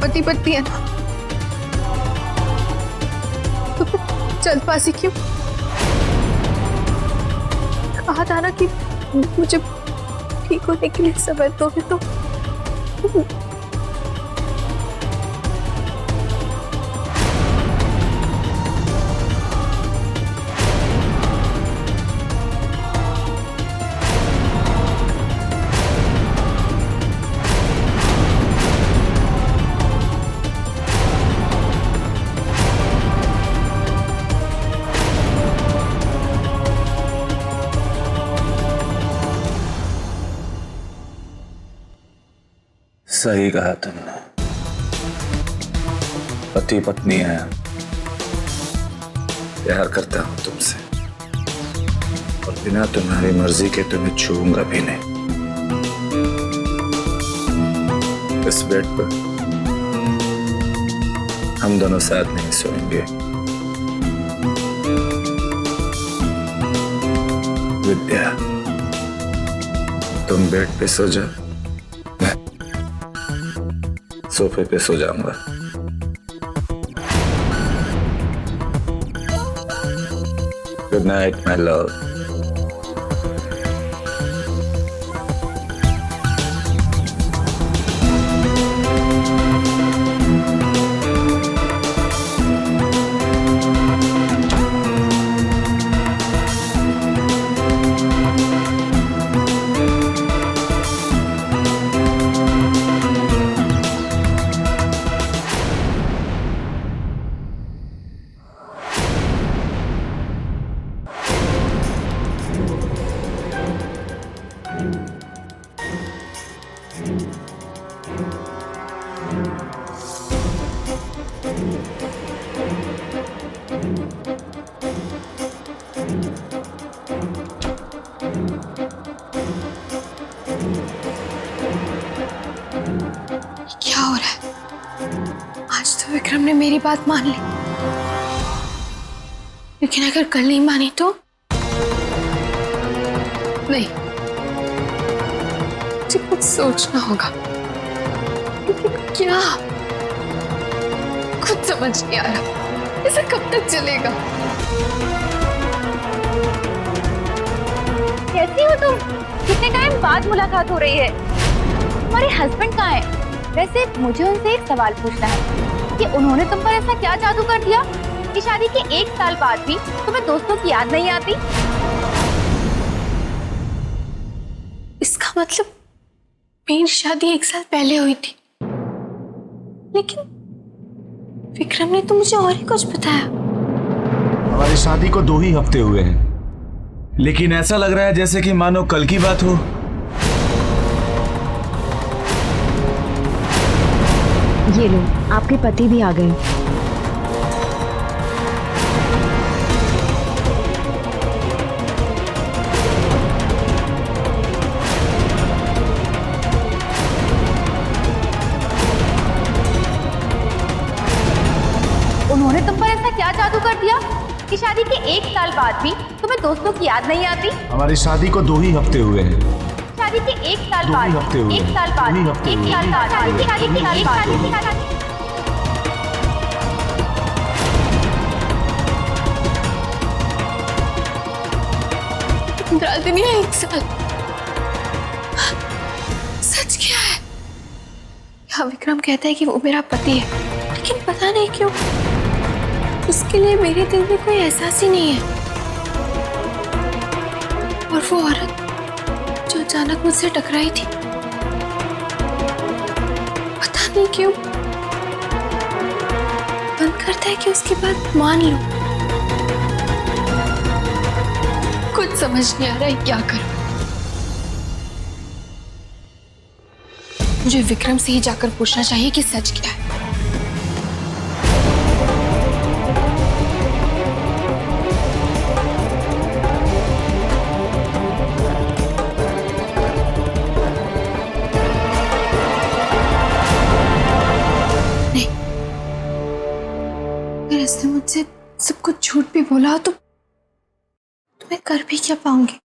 पति पत्नी है ना, तो फिर जल्दबाजी क्यों? कहा था ना कि मुझे ठीक होने के लिए समय दोगे तो। सही कहा तुमने, पति पत्नी है, प्यार करता हूं तुमसे और बिना तुम्हारी मर्जी के तुम्हें छूऊंगा भी नहीं। इस बेड पर हम दोनों साथ नहीं सोएंगे। विद्या, तुम बेड पे सो जाओ, सोफे पे सो जाऊंगा। Good night my love. क्या हो रहा है? आज तो विक्रम ने मेरी बात मान ली, लेकिन अगर कल नहीं मानी तो नहीं, मुझे कुछ सोचना होगा। लेकिन क्या? कुछ समझ नहीं आ रहा, ऐसा कब तक चलेगा? कैसी हो तुम? कितने टाइम बाद मुलाकात हो रही है। तुम्हारे हस्बैंड कहाँ है? वैसे मुझे उनसे एक सवाल पूछना है कि उन्होंने तुम पर ऐसा क्या जादू कर दिया कि शादी के 1 साल बाद भी तुम्हें दोस्तों की याद नहीं आती? इसका मतलब मेरी शादी 1 साल पहले हुई थी, लेकिन विक्रम ने तो मुझे और ही कुछ बताया। हमारी शादी को 2 ही हफ्ते हुए हैं, लेकिन ऐसा लग रहा है जैसे कि मानो कल की बात हो। ये लो, आपके पति भी आ गए। उन्होंने तुम पर ऐसा क्या जादू कर दिया कि शादी के 1 साल बाद भी तुम्हें दोस्तों की याद नहीं आती? हमारी शादी को 2 ही हफ्ते हुए हैं। शादी के 1 साल बाद, 1 साल बाद, 1 साल बाद, शादी के 1 साल बाद। राधिनी 1 साल। सच क्या है? हाँ, विक्रम कहता है कि वो मेरा पति है, लेकिन पता नहीं क्यों उसके लिए मेरे दिल में कोई एहसास ही नहीं है। और वो औरत जो अचानक मुझसे टकराई थी, पता नहीं क्यों मन करता है कि उसकी बात मान लूं। कुछ समझ नहीं आ रहा है क्या करूं। मुझे विक्रम से ही जाकर पूछना चाहिए कि सच क्या है। नहीं, अगर इसने मुझसे सब कुछ झूठ भी बोला हो तो मैं कर भी क्या पाऊंगी?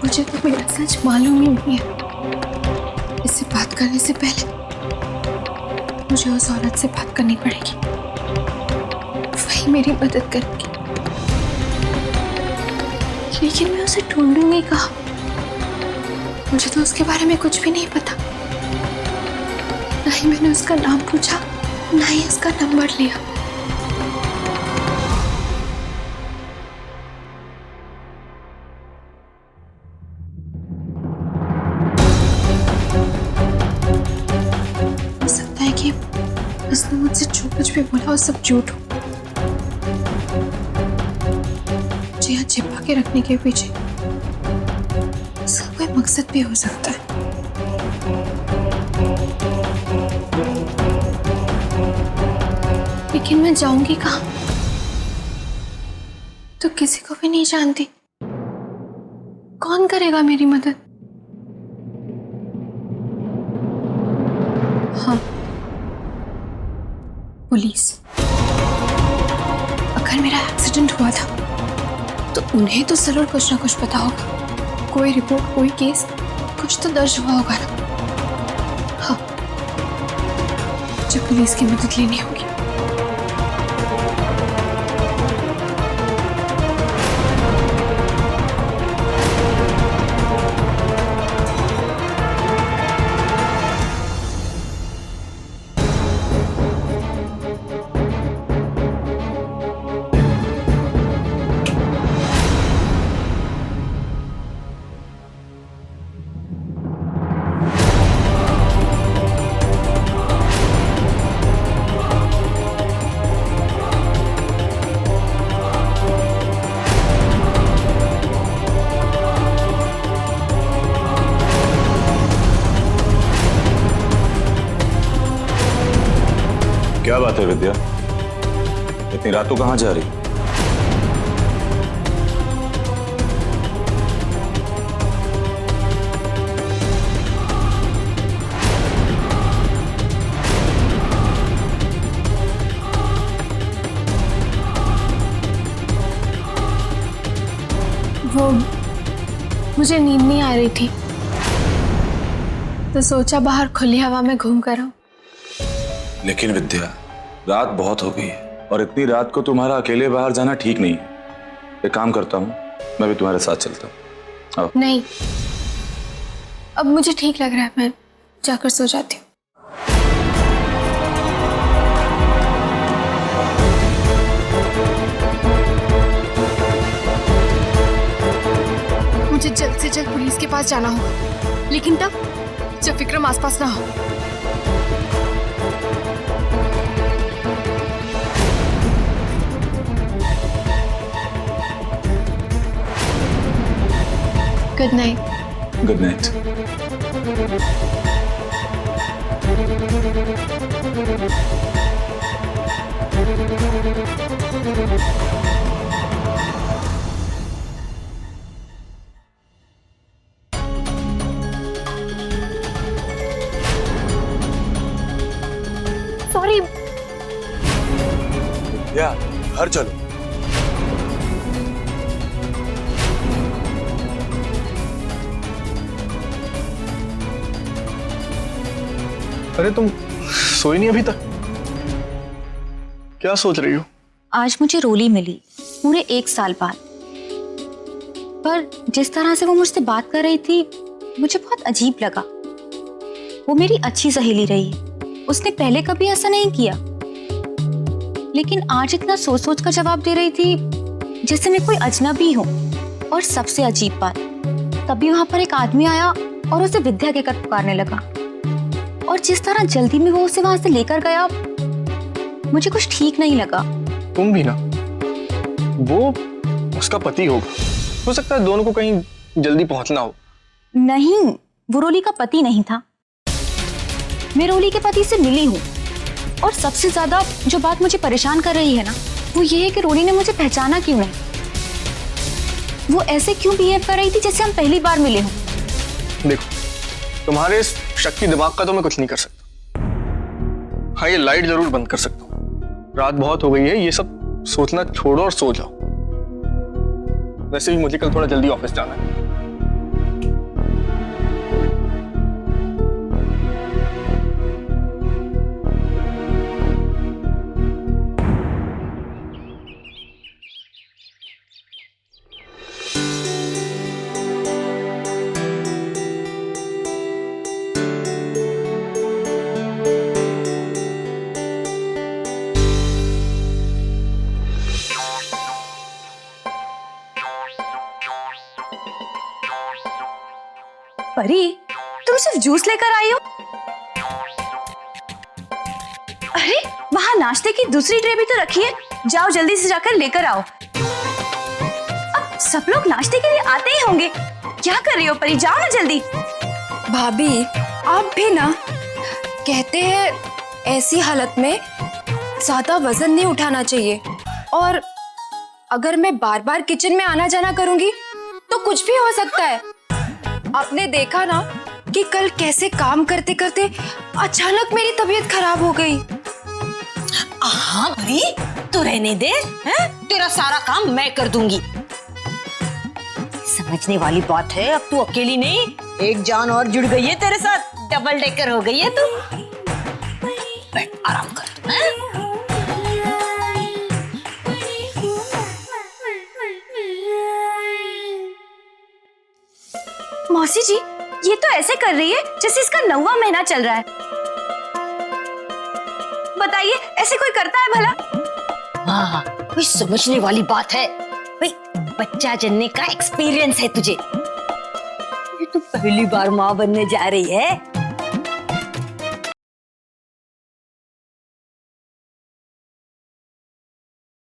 मुझे तो मेरा सच मालूम ही नहीं है। इससे बात करने से पहले मुझे उस औरत से बात करनी पड़ेगी, वही मेरी मदद करेगी। लेकिन मैं उसे ढूंढूंगी कहाँ? मुझे तो उसके बारे में कुछ भी नहीं पता। ना ही मैंने उसका नाम पूछा, ना ही उसका नंबर लिया। हो सकता है कि उसने मुझसे जो कुछ भी बोला वो सब झूठ हो। मुझे यहाँ छिपा के रखने के पीछे उसका कोई मकसद भी हो सकता है। लेकिन मैं जाऊंगी कहाँ? तो किसी को भी नहीं जानती। कौन करेगा मेरी मदद? हाँ, पुलिस। अगर मेरा एक्सीडेंट हुआ था तो उन्हें तो जरूर कुछ ना कुछ पता होगा। कोई रिपोर्ट, कोई केस, कुछ तो दर्ज हुआ होगा ना। हाँ, मुझे पुलिस की मदद लेनी होगी। क्या बात है विद्या, इतनी रात को कहाँ जा रही? वो मुझे नींद नहीं आ रही थी तो सोचा बाहर खुली हवा में घूम कर आऊं। लेकिन विद्या, रात बहुत हो गई है और इतनी रात को तुम्हारा अकेले बाहर जाना ठीक नहीं है। एक काम करता हूँ, मैं भी तुम्हारे साथ चलता हूँ। आओ। नहीं, अब मुझे ठीक लग रहा है, मैं जाकर सो जाती हूँ। मुझे जल्द से जल्द पुलिस के पास जाना होगा, लेकिन तब जब विक्रम आसपास ना हो। Good night. Good night. Sorry. या घर चलो। अरे तुम सोई नहीं अभी तक? क्या सोच रही हो? आज मुझे रोली मिली पूरे 1 साल बाद, पर जिस तरह से वो मुझसे बात कर रही थी मुझे बहुत अजीब लगा। वो मेरी अच्छी सहेली रही है, उसने पहले कभी ऐसा नहीं किया, लेकिन आज इतना सोच सोच कर जवाब दे रही थी जैसे मैं कोई अजनबी हूँ। और सबसे अजीब बात, तभी वहां पर एक आदमी आया और उसे विद्या कहकर पुकारने लगा, और जिस तरह जल्दी में वो उसे वहां से लेकर गया, मुझे कुछ ठीक नहीं लगा। तुम भी ना, वो उसका पति होगा, हो सकता है दोनों को कहीं जल्दी पहुंचना हो। नहीं, वो रोली का पति नहीं था। मैं रोली के पति से मिली हूँ, और सबसे ज्यादा जो बात मुझे परेशान कर रही है ना, वो ये है कि रोली ने मुझे पहचाना क्यों नहीं। वो ऐसे क्यों बिहेव कर रही थी जैसे हम पहली बार मिले हों। देखो, तुम्हारे इस शक की दिमाग का तो मैं कुछ नहीं कर सकता। हाँ, ये लाइट जरूर बंद कर सकता हूँ। रात बहुत हो गई है, ये सब सोचना छोड़ो और सो जाओ। वैसे भी मुझे कल थोड़ा जल्दी ऑफिस जाना है। परी, तुम सिर्फ जूस लेकर आई हो? अरे वहां नाश्ते की दूसरी ट्रे भी तो रखी है, जाओ जल्दी से जाकर लेकर आओ। अब सब लोग नाश्ते के लिए आते ही होंगे, क्या कर रही हो परी, जाओ ना जल्दी। भाभी आप भी ना, कहते हैं ऐसी हालत में ज्यादा वजन नहीं उठाना चाहिए, और अगर मैं बार बार किचन में आना जाना करूंगी तो कुछ भी हो सकता है। आपने देखा ना कि कल कैसे काम करते करते अचानक मेरी तबीयत खराब हो गई। हाँ भाई, तू रहने दे, हैं? तेरा सारा काम मैं कर दूंगी। समझने वाली बात है, अब तू अकेली नहीं, एक जान और जुड़ गई है तेरे साथ, डबल डेकर हो गई है तू। बैठ आराम कर, हैं? मौसी जी, ये तो ऐसे कर रही है जैसे इसका 9वां महीना चल रहा है। बताइए, ऐसे कोई करता है भला? हाँ, कोई समझने वाली बात है भाई, बच्चा जनने का एक्सपीरियंस है तुझे। ये तो पहली बार माँ बनने जा रही है,